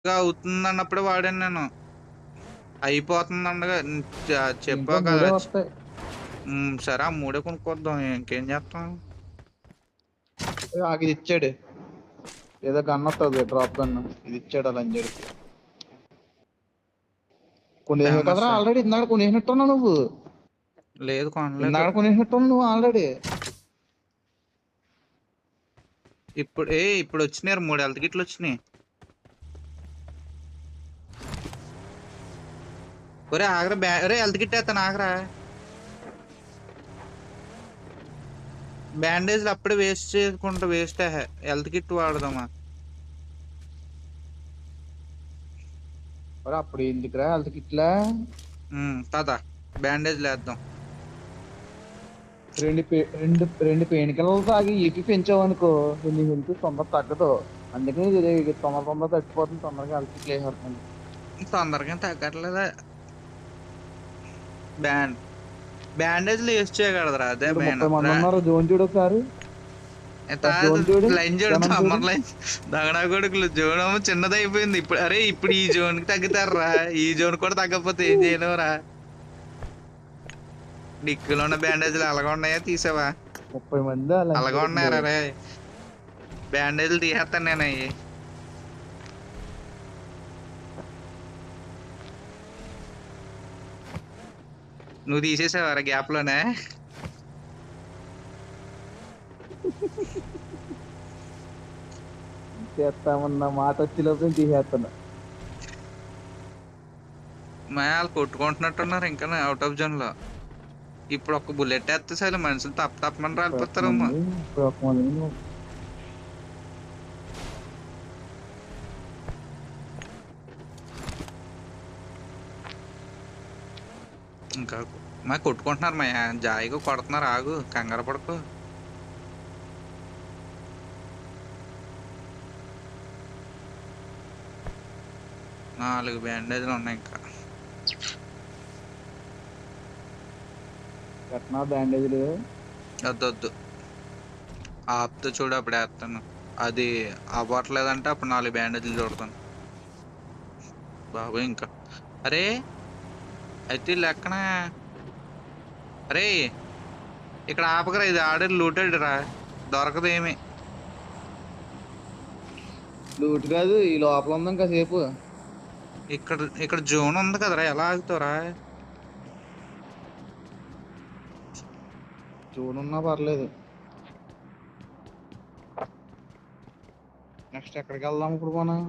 అవుతుంది అన్నప్పుడే వాడాను నేను. అయిపోతుంది అనగా దీంట్లో చెప్పావు మూడే కదా! వస్తాయి. సరే ఆ మూడే కొనుక్కొద్దాం ఇంకేం చేస్తాం. ఇది ఇచ్చాడు, ఏదో గన్ వస్తుంది, డ్రాప్ గన్. ఇది ఇచ్చాడు అలా అంజాడు. కొనేసావు ఫేమస్ కదరా ఆల్రెడీ, ఇందాక కొనేసినట్టున్నావు నువ్వు. లేదు కొనలేదు. ఇందాక కొనేసినట్టున్నావు నువ్వు ఆల్రెడీ. ఇప్పుడు వచ్చినాయి 3 హెల్త్ కిట్లు వచ్చినాయి. ఒరే ఆగరా, ఒరే హెల్త్ కిట్ వేస్తాను ఆగరా. బ్యాండేజ్లు అప్పుడే వేస్ట్ చేసుకుంటా, వేస్ట్ హెల్త్ కిట్ వాడదామా. మరి అప్పుడు ఎందుకురా వాళ్ళకి ఇట్లా? పద బ్యాండేజ్లు వేద్దాం. రెండు పెయిన్ కిల్లలు తాగి ఈపీ పెంచావనుకో నీ హెల్త్ తొందర తగ్గదు. అందుకని తొందర తగ్గిపోతుంది, తొందరగా హెల్త్ వేసేస్తుంది. తొందరగా తగ్గట్లేదా. బ్యాండేజ్లు వేస్ట్ చేయగలదురా, అదే ఇప్పుడు మెయిన్. 30 మంది ఉన్నారు. జోన్ చూడు ఒకసారి. లైన్ చూడు, సమ్మర్ లైన్ దగడా కొడుకులు జోన్ ఏమో చిన్నది అయిపోయింది. ఇప్పుడు ఈ జోన్ కి తగ్గుతారా, ఈ జోన్ కూడా తగ్గకపోతే ఏం చేయలేవురా. డిక్కులో ఉన్న బ్యాండేజ్లు అలాగా ఉన్నాయా, తీసావా? 30 మంది అలాగా ఉన్నాయా రే. బ్యాండేజ్లు తీసేస్తాను నేను అవి. నువ్వు తీసేసావారా గ్యాప్ లోనే? చేస్తామన్న మాట వచ్చే లోపల తీసేస్తున్నా. వాళ్ళు కొట్టుకుంటున్నట్టున్నారు ఇంకా అవుట్ ఆఫ్ జోన్ లో. ఇప్పుడు ఒక బుల్లెట్ వేస్తే సరే మనుషులు తప్పమని రాలిపోతారమ్మా. ఇంకా కొట్టుకుంటున్నారు మా జాయిగా కొడుతున్నారు. ఆగు, కంగారు పడకు. నాలుగు బ్యాండేజ్లు ఉన్నాయి ఇంకా. బ్యాండేజ్లు వద్దు ఆపుతో చూడు, అప్పుడు వేస్తాను. అది అవ్వట్లేదంటే అప్పుడు 4 బ్యాండేజ్లు చూడతాను బాబు. ఇంకా అరే అయితే లెక్కన అరే ఇక్కడ ఆపకరా, ఇది ఆడే లూటెడ్ రా, దొరకదు ఏమి. లూట్ కాదు, ఈ లోపల ఉంది కాసేపు. ఇక్కడ జోన్ ఉంది కదరా, ఎలా ఆగుతావురా? జోన్ ఉన్నా పర్లేదు. నెక్స్ట్ ఎక్కడికి వెళ్దాం ఇప్పుడు మనం?